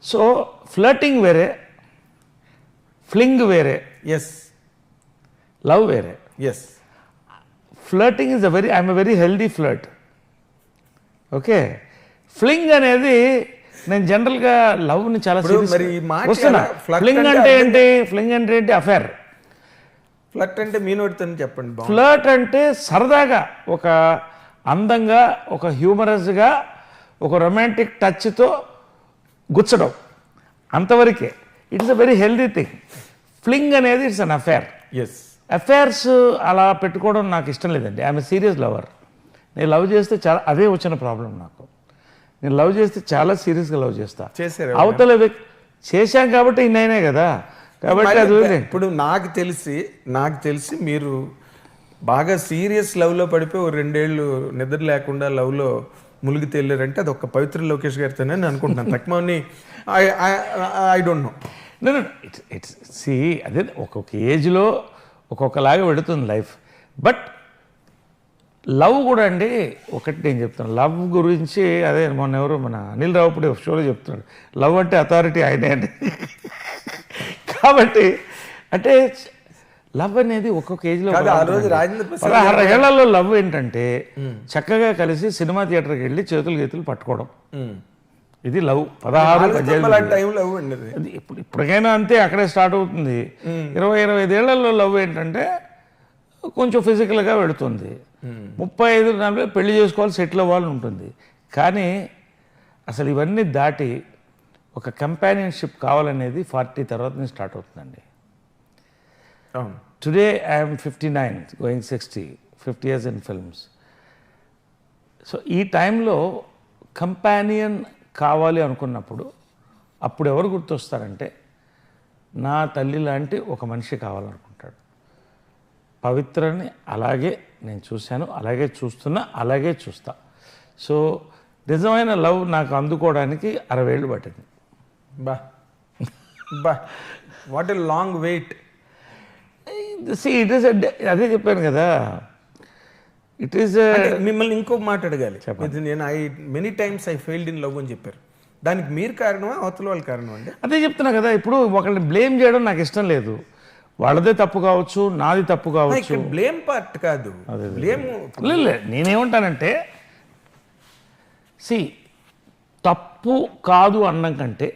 So flirting వేరే, fling వేరే, yes love వేరే. Yes flirting is I'm a very healthy flirt. Okay, fling అనేది నేను జనరల్గా లవ్ని చాలా మరి ఈ మాట వస్తున్నా. flirt ఫ్లింగ్ అంటే అంటే ఏంటి? ఫ్లింగ్ అంటే ఏంటి? అఫేర్. ఫ్లర్ట్ అంటే మీ నోటితో చెప్పండి. ఫ్లర్ట్ అంటే సరదాగా, ఒక అందంగా, ఒక హ్యూమరస్గా, ఒక రొమాంటిక్ టచ్తో గుచ్చడం, అంతవరకే. It's a very healthy thing. Fling అనేది it's an affair. Yes affairs అలా పెట్టుకోవడం నాకు ఇష్టం లేదండి. I'm serious lover. నేను లవ్ చేస్తే చాలా, అదే వచ్చిన ప్రాబ్లం నాకు. నేను లవ్ చేస్తే చాలా సీరియస్గా లవ్ చేస్తా. చేశారు అవతల వ్యక్తి చేశాం కాబట్టి ఇన్నైనా కదా, కాబట్టి అది ఇప్పుడు నాకు తెలిసి మీరు బాగా సీరియస్ లవ్లో పడిపోయి 2 ఏళ్ళు నిద్ర లేకుండా లవ్లో మునిగి తేలారంటే అది ఒక పవిత్ర లోకేష్ గారితోనే నేను అనుకుంటున్నాను. తక్కువని ఐ డోంట్ నో. నేను ఇట్స్ సి అదే ఒక్కొక్క ఏజ్లో ఒక్కొక్కలాగా పెడుతుంది లైఫ్. బట్ లవ్ కూడా అండి, ఒకటి నేను చెప్తాను లవ్ గురించి. అదే మొన్న ఎవరు మన అనిల్ రావుపూడి షోలో చెప్తున్నాడు, లవ్ అంటే అథారిటీ ఆయనే అండి. కాబట్టి అంటే లవ్ అనేది ఒక్కొక్క ఏజ్లో, 16 ఏళ్లలో లవ్ ఏంటంటే చక్కగా కలిసి సినిమా థియేటర్కి వెళ్ళి చేతులు గీతులు పట్టుకోవడం, ఇది లవ్. 16 ఇప్పటికైనా అంతే, అక్కడే స్టార్ట్ అవుతుంది. 20-25 ఏళ్లలో లవ్ ఏంటంటే కొంచెం ఫిజికల్గా పెడుతుంది. 35-40 పెళ్లి చేసుకోవాలి, సెటిల్ అవ్వాలని ఉంటుంది. కానీ అసలు ఇవన్నీ దాటి ఒక కంపానియన్షిప్ కావాలనేది 40 తర్వాత స్టార్ట్ అవుతుందండి. Today I'm 59 going 60, 50 years in films. So ఈ టైంలో కంపానియన్ కావాలి అనుకున్నప్పుడు అప్పుడు ఎవరు గుర్తొస్తారంటే, నా తల్లి లాంటి ఒక మనిషి కావాలనుకుంటాడు. పవిత్రని అలాగే నేను చూశాను, అలాగే చూస్తున్నా, అలాగే చూస్తా. సో నిజమైన లవ్ నాకు అందుకోవడానికి 60 ఏళ్ళు పట్టింది. బా బా what a long wait. It is అదే చెప్పాను కదా, ఇట్ ఈస్. మిమ్మల్ని ఇంకో మాట అడగాలి. నేను many times I failed in love అని చెప్పారు. దానికి మీరు కారణమా, అవతల వాళ్ళ కారణం అండి? అదే చెప్తున్నా కదా. ఇప్పుడు ఒకరిని బ్లేమ్ చేయడం నాకు ఇష్టం లేదు. వాళ్ళదే తప్పు కావచ్చు, నాది తప్పు కావచ్చు. బ్లేమ్ పార్ట్ కాదు, బ్లేమ్ నేనేమంటానంటే, తప్పు కాదు అన్నం కంటే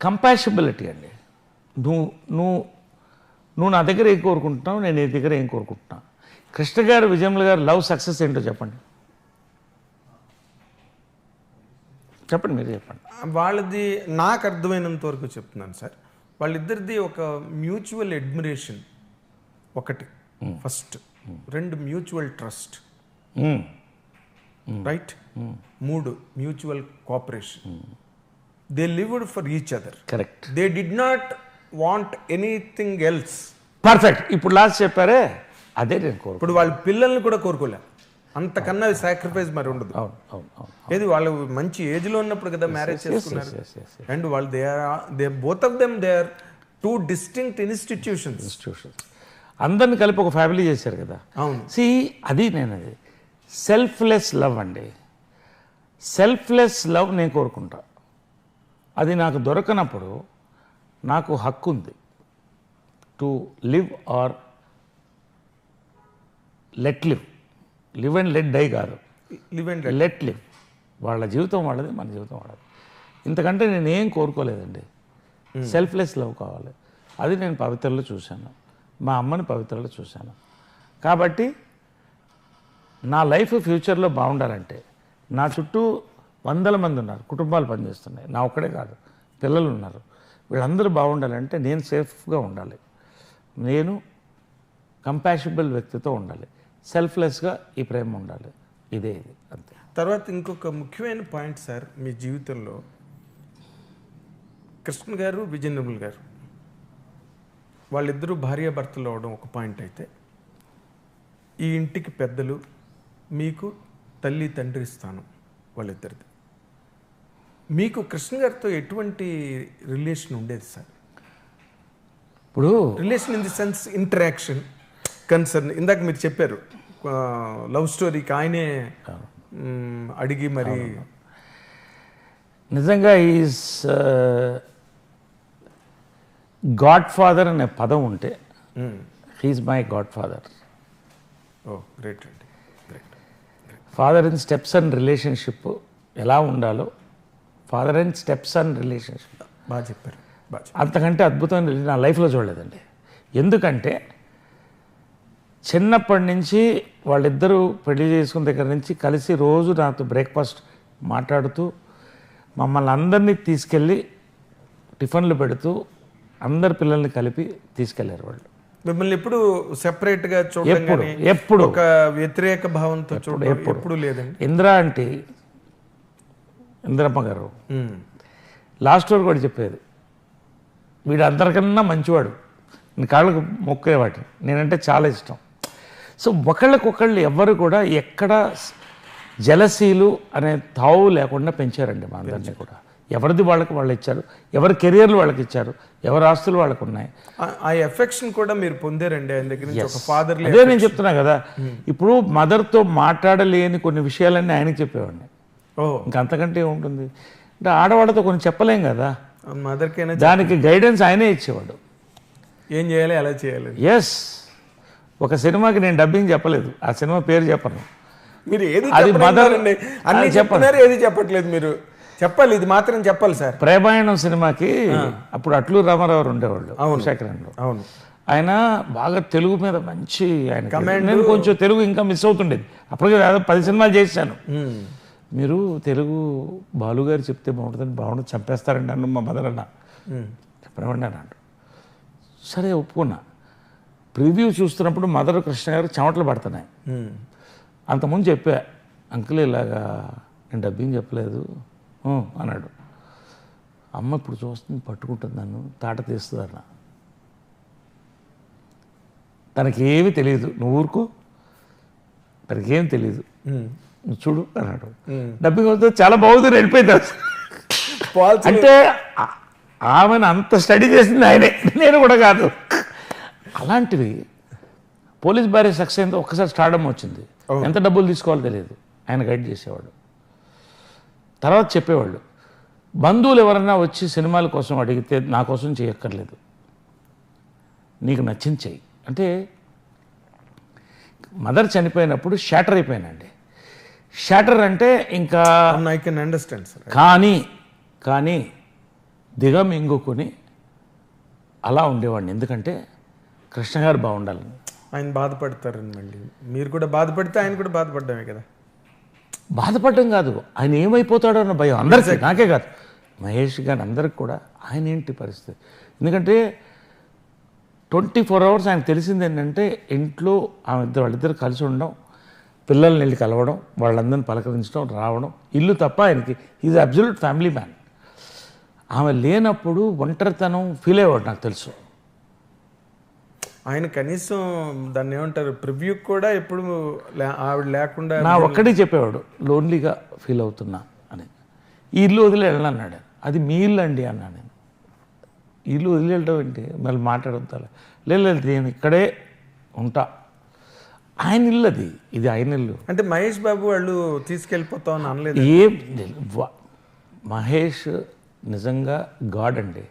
కంపాషబిలిటీ అండి. నువ్వు నా దగ్గర ఏం కోరుకుంటున్నావు, నేను నీ దగ్గర ఏం కోరుకుంటున్నా. కృష్ణ గారు, విజయమ్మ గారు లవ్ సక్సెస్ ఏంటో చెప్పండి. మీరు చెప్పండి. వాళ్ళది నాకు అర్థమైనంత వరకు చెప్తున్నాను సార్. వాళ్ళిద్దరిది ఒక మ్యూచువల్ అడ్మిరేషన్ ఒకటి, first. 2 mutual trust, right. 3 mutual cooperation. They lived for each other. Correct. They did not want anything else. Perfect. ఇప్పుడు లాస్ట్ చెప్పారే, అదే నేను కోరుకు. ఇప్పుడు వాళ్ళ పిల్లల్ని కూడా కోరుకోలే, అంతకన్నా సాక్రిఫైస్ మరి ఉండదు. ఏది వాళ్ళు మంచి ఏజ్లో ఉన్నప్పుడు కదా మ్యారేజ్ చేసుకున్నారు. అండ్ వాళ్ళు they both of them they are 2 distinct institutions. అందరిని కలిపి ఒక ఫ్యామిలీ చేశారు కదా. అవును. అది సెల్ఫ్లెస్ లవ్ అండి. సెల్ఫ్లెస్ లవ్ నేను కోరుకుంటా. అది నాకు దొరకనప్పుడు నాకు హక్కు ఉంది to live or let live. Live and let die కాదు, లివ్ అండ్ లెట్ లివ్. వాళ్ళ జీవితం వాళ్ళది, మన జీవితం వాళ్ళది. ఇంతకంటే నేనేం కోరుకోలేదండి. సెల్ఫ్లెస్ లవ్ కావాలి. అది నేను పవిత్రలో చూశాను, మా అమ్మని పవిత్రలో చూశాను. కాబట్టి నా లైఫ్ ఫ్యూచర్లో బాగుండాలంటే నా చుట్టూ 100 మంది ఉన్నారు, కుటుంబాలు పనిచేస్తున్నాయి, నా ఒక్కడే కాదు, పిల్లలు ఉన్నారు. వీళ్ళందరూ బాగుండాలంటే నేను సేఫ్గా ఉండాలి, నేను కంపాషబుల్ వ్యక్తితో ఉండాలి, సెల్ఫ్లెస్గా ఈ ప్రేమ ఉండాలి. ఇది అంతే. తర్వాత ఇంకొక ముఖ్యమైన పాయింట్ సార్, మీ జీవితంలో కృష్ణ గారు, విజయనిర్మల్ గారు వాళ్ళిద్దరూ భార్యాభర్తలు అవడం ఒక పాయింట్ అయితే, ఈ ఇంటికి పెద్దలు, మీకు తల్లి తండ్రి స్థానం వాళ్ళిద్దరిది. మీకు కృష్ణ గారితో ఎటువంటి రిలేషన్ ఉండేది సార్? ఇప్పుడు relation in the sense interaction, concern. ఇందాక మీరు చెప్పారు లవ్ స్టోరీకి ఆయనే అడిగి మరి. నిజంగా ఈజ్ గాడ్ ఫాదర్ అనే పదం ఉంటే he is my godfather. Oh great అండి, great. Father in steps and relationship ఎలా ఉండాలో, father and steps and relationship బాగా చెప్పారు, బాగా చెప్పారు. అంతకంటే అద్భుతమైన నా లైఫ్లో చూడలేదండి. ఎందుకంటే చిన్నప్పటి నుంచి వాళ్ళిద్దరూ పెళ్లి చేసుకున్న దగ్గర నుంచి కలిసి రోజు నాతో బ్రేక్ఫాస్ట్ మాట్లాడుతూ మమ్మల్ని అందరినీ తీసుకెళ్ళి టిఫిన్లు పెడుతూ అందరి పిల్లల్ని కలిపి తీసుకెళ్లారు వాళ్ళు. మిమ్మల్ని ఎప్పుడు సెపరేట్గా చూడడం ఎప్పుడు కానీ, ఎప్పుడు ఒక వ్యతిరేక భావంతో చూడడం ఎప్పుడు లేదండి. ఇందిరా అంటే ఇందిరమ్మ గారు లాస్ట్ వరకు కూడా చెప్పేది, వీడు అందరికన్నా మంచివాడు, నీ కాళ్ళకు మొక్కేవాటి, నేనంటే చాలా ఇష్టం. సో ఒకళ్ళకొకళ్ళు ఎవ్వరు కూడా ఎక్కడ జలసీలు అనే తావు లేకుండా పెంచారండి మా అందరినీ కూడా. ఎవరిది వాళ్ళకి వాళ్ళు ఇచ్చారు, ఎవరి కెరియర్లు వాళ్ళకి ఇచ్చారు, ఎవరి ఆస్తులు వాళ్ళకు ఉన్నాయి. ఆ ఎఫెక్షన్ కూడా మీరు పొందారండి ఆయన దగ్గర నుంచి, ఒక ఫాదర్. అదే నేను చెప్తున్నా కదా, ఇప్పుడు మదర్తో మాట్లాడలేని కొన్ని విషయాలన్నీ ఆయనకి చెప్పేవాడిని. ఇంకా అంతకంటే ఏముంటుంది అంటే ఆడవాళ్ళతో కొన్ని చెప్పలేం కదా, మదర్కైనా దానికి గైడెన్స్ ఆయనే ఇచ్చేవాడు. ఏం చేయాలి, ఎలా చేయాలి. ఎస్, ఒక సినిమాకి నేను డబ్బింగ్ చెప్పలేదు, ఆ సినిమా పేరు చెప్పను. మీరు ఏది అది మదర్ అన్ని చెప్తున్నారు, ఏది చెప్పట్లేదు. మీరు చెప్పాలి, ఇది మాత్రం చెప్పాలి సార్. ప్రేమాయణం సినిమాకి అప్పుడు అట్లూరు రామారావు ఉండేవాళ్ళు, శేఖరంలో. అవును, ఆయన బాగా తెలుగు మీద మంచి ఆయన, నేను కొంచెం తెలుగు ఇంకా మిస్ అవుతుండేది. అప్పటికే దాదాపు 10 సినిమాలు చేశాను. మీరు తెలుగు బాలుగారు చెప్తే బాగుంటుందని, బాగుంటుంది, చంపేస్తారండి అన్న మా మదర్ అన్న, చెప్పనివ్వండి అన్నాడు. సరే ఒప్పుకున్నా. ప్రివ్యూ చూస్తున్నప్పుడు మదర్ కృష్ణ గారు చెమటలు పడుతున్నాయి. అంతకుముందు చెప్పా, అంకుల్ ఇలాగా నేను డబ్బింగ్ చెప్పలేదు అన్నాడు. అమ్మ ఇప్పుడు చూస్తుంది, పట్టుకుంటుంది, నన్ను తాట తీస్తుంది అన్న. తనకేమీ తెలియదు, నువ్వు ఊరుకో, తనకేం తెలియదు, నువ్వు చూడు అన్నాడు. డబ్బింగ్ వస్తే చాలా బాగుంది, వెళ్ళిపోయింది. అంటే ఆమెను అంత స్టడీ చేసింది ఆయనే, నేను కూడా కాదు. అలాంటివి పోలీస్ భార్య సక్సెస్ అయిందో ఒక్కసారి స్టార్డమ్ వచ్చింది, ఎంత డబ్బులు తీసుకోవాలో తెలియదు, ఆయన గైడ్ చేసేవాడు. తర్వాత చెప్పేవాళ్ళు, బంధువులు ఎవరన్నా వచ్చి సినిమాల కోసం అడిగితే నా కోసం చేయక్కర్లేదు, నీకు నచ్చింది చెయ్యి అంటే. మదర్ చనిపోయినప్పుడు షాటర్ అయిపోయానండి. షాటర్ అంటే ఇంకా ఐ కెన్ అండర్స్టాండ్ సార్. కానీ దిగమింగుకొని అలా ఉండేవాడిని, ఎందుకంటే కృష్ణ గారు బాగుండాలని. ఆయన బాధపడతారని, మళ్ళీ మీరు కూడా బాధపడితే ఆయన కూడా బాధపడ్డామే కదా. బాధపడడం కాదు, ఆయన ఏమైపోతాడో అన్న భయం అందరికీ, నాకే కాదు, మహేష్ గారు అందరికి కూడా. ఆయన ఏంటి పరిస్థితి, ఎందుకంటే 24 hours ఆయన తెలిసింది ఏంటంటే ఇంట్లో వాళ్ళిద్దరు కలిసి ఉండడం, పిల్లల్ని వెళ్ళి కలవడం, వాళ్ళందరినీ పలకరించడం, రావడం, ఇల్లు తప్ప ఆయనకి ఈజ్ అబ్సల్యూట్ ఫ్యామిలీ మ్యాన్. ఆమె లేనప్పుడు ఒంటరితనం ఫీల్ అయ్యేవాడు, నాకు తెలుసు. ఆయన కనీసం దాన్ని ఏమంటారు, ప్రివ్యూ కూడా ఎప్పుడు ఆవిడ లేకుండా నా ఒక్కడే చెప్పేవాడు, లోన్లీగా ఫీల్ అవుతున్నా అని. ఈ ఇల్లు వదిలి వెళ్ళన్నాడు. అది మీ ఇల్లు అండి అన్నా నేను. ఇల్లు వదిలి వెళ్ళడం ఏంటి, మళ్ళీ మాట్లాడతా, లేదు నేను ఇక్కడే ఉంటా. ఆయన ఇల్లు అది, ఇది ఆయన ఇల్లు. అంటే మహేష్ బాబు వాళ్ళు తీసుకెళ్ళిపోతామని అనలేదు. ఏం మహేష్ నిజంగా గాడ్ అండి.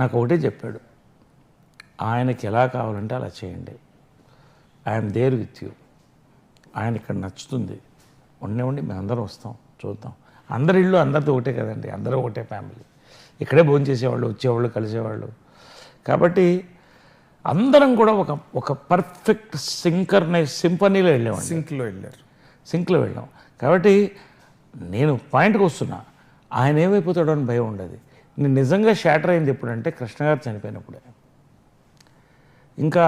నాకు ఒకటే చెప్పాడు, ఆయనకి ఎలా కావాలంటే అలా చేయండి, ఐఎమ్ దేర్ విత్ యూ, ఆయన ఇక్కడ నచ్చుతుంది, ఉండి మేము అందరం వస్తాం, చూద్దాం. అందరి ఇళ్ళు అందరితో ఒకటే కదండి, అందరూ ఒకటే ఫ్యామిలీ, ఇక్కడే భోజనం చేసేవాళ్ళు, వచ్చేవాళ్ళు, కలిసేవాళ్ళు. కాబట్టి అందరం కూడా ఒక పర్ఫెక్ట్ సింఫనీలో వెళ్ళామండి. సింక్లో వెళ్ళాం. కాబట్టి నేను పాయింట్కి వస్తున్నా, ఆయన ఏమైపోతాడో అని భయం ఉండదు. నేను నిజంగా షాటర్ అయింది ఎప్పుడంటే కృష్ణ గారు చనిపోయినప్పుడే. ఇంకా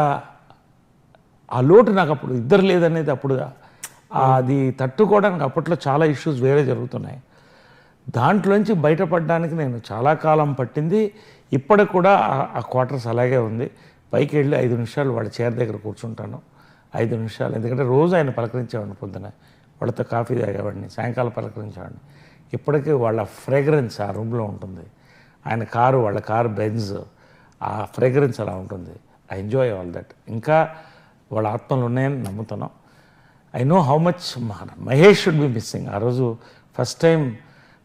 ఆ లోటు నాకు అప్పుడు ఇద్దరు లేదనేది అప్పుడు అది తట్టుకోవడానికి అప్పట్లో చాలా ఇష్యూస్ వేరే జరుగుతున్నాయి. దాంట్లోంచి బయటపడడానికి నేను చాలా కాలం పట్టింది. ఇప్పటికి కూడా ఆ క్వార్టర్స్ అలాగే ఉంది. పైకి వెళ్ళి 5 నిమిషాలు వాళ్ళ చైర్ దగ్గర కూర్చుంటాను, 5 నిమిషాలు. ఎందుకంటే రోజు ఆయన పలకరించేవాడిని, పొద్దున వాళ్ళతో కాఫీ తాగేవాడిని, సాయంకాలం పలకరించేవాడిని. ఇప్పటికీ వాళ్ళ ఫ్రేగ్రెన్స్ ఆ రూమ్లో ఉంటుంది. ఆయన కారు, వాళ్ళ కారు బెంజ్, ఆ ఫ్రేగ్రెన్స్ అలా ఉంటుంది. I enjoy all that. ఇంకా వాళ్ళ ఆత్మలు ఉన్నాయని నమ్ముతున్నాం. I know how much Mahesh should be missing. ఆ రోజు ఫస్ట్ టైం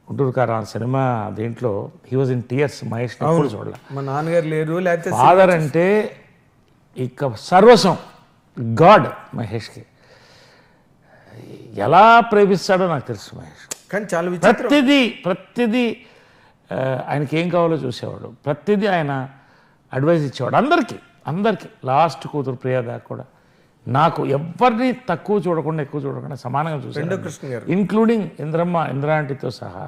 గుంటూరు కారం సినిమా దీంట్లో he was in tears. Mahesh ఎప్పుడు చూడాలి. మా నాన్నగారు లేరు, లేకపోతే ఫాదర్ అంటే ఇక సర్వస్వం, గాడ్ మహేష్కి. ఎలా ప్రేమిస్తాడో నాకు తెలుసు మహేష్. కానీ చాలా విచిత్రం. ప్రతిదీ ఆయనకి ఏం కావాలో చూసేవాడు, ప్రతిదీ ఆయన అడ్వైస్ ఇచ్చేవాడు అందరికీ. లాస్ట్ కూతురు ప్రియా దాకా కూడా నాకు ఎవరిని తక్కువ చూడకుండా ఎక్కువ చూడకుండా సమానంగా చూసాడు, కృష్ణ గారు ఇంక్లూడింగ్ ఇంద్రాంటితో సహా.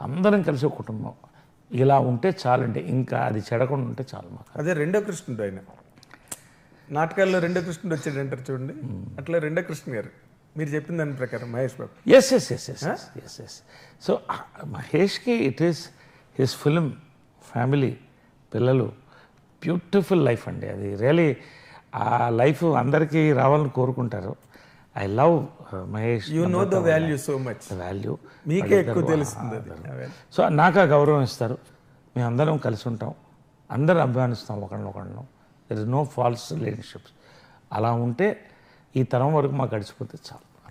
అందరం కలిసి ఒక కుటుంబం. ఇలా ఉంటే చాలండి, ఇంకా అది చెడకుండా ఉంటే చాలు మాకు. అదే రెండో కృష్ణుడు. ఆయన నాటకాల్లో రెండో కృష్ణుడు వచ్చాడు అంటారు చూడండి, అట్లా రెండో కృష్ణ గారు మీరు చెప్పిన దాని ప్రకారం మహేష్ బాబు. ఎస్. సో మహేష్కి it is his film, family, పిల్లలు, బ్యూటిఫుల్ లైఫ్ అండి. అది రియలీ ఆ లైఫ్ అందరికీ రావాలని కోరుకుంటారు. I love Mahesh. You know the value so much. Value మీకే ఎక్కువ తెలుస్తుంది. సో నాకు ఆ గౌరవం ఇస్తారు. మేము అందరం కలిసి ఉంటాం, అందరం అభిమానిస్తాం ఒకళ్ళనొకళ్ళను. There is no false relationships. అలా ఉంటే ఈ తరం వరకు మాకు గడిచిపోతే చాలు.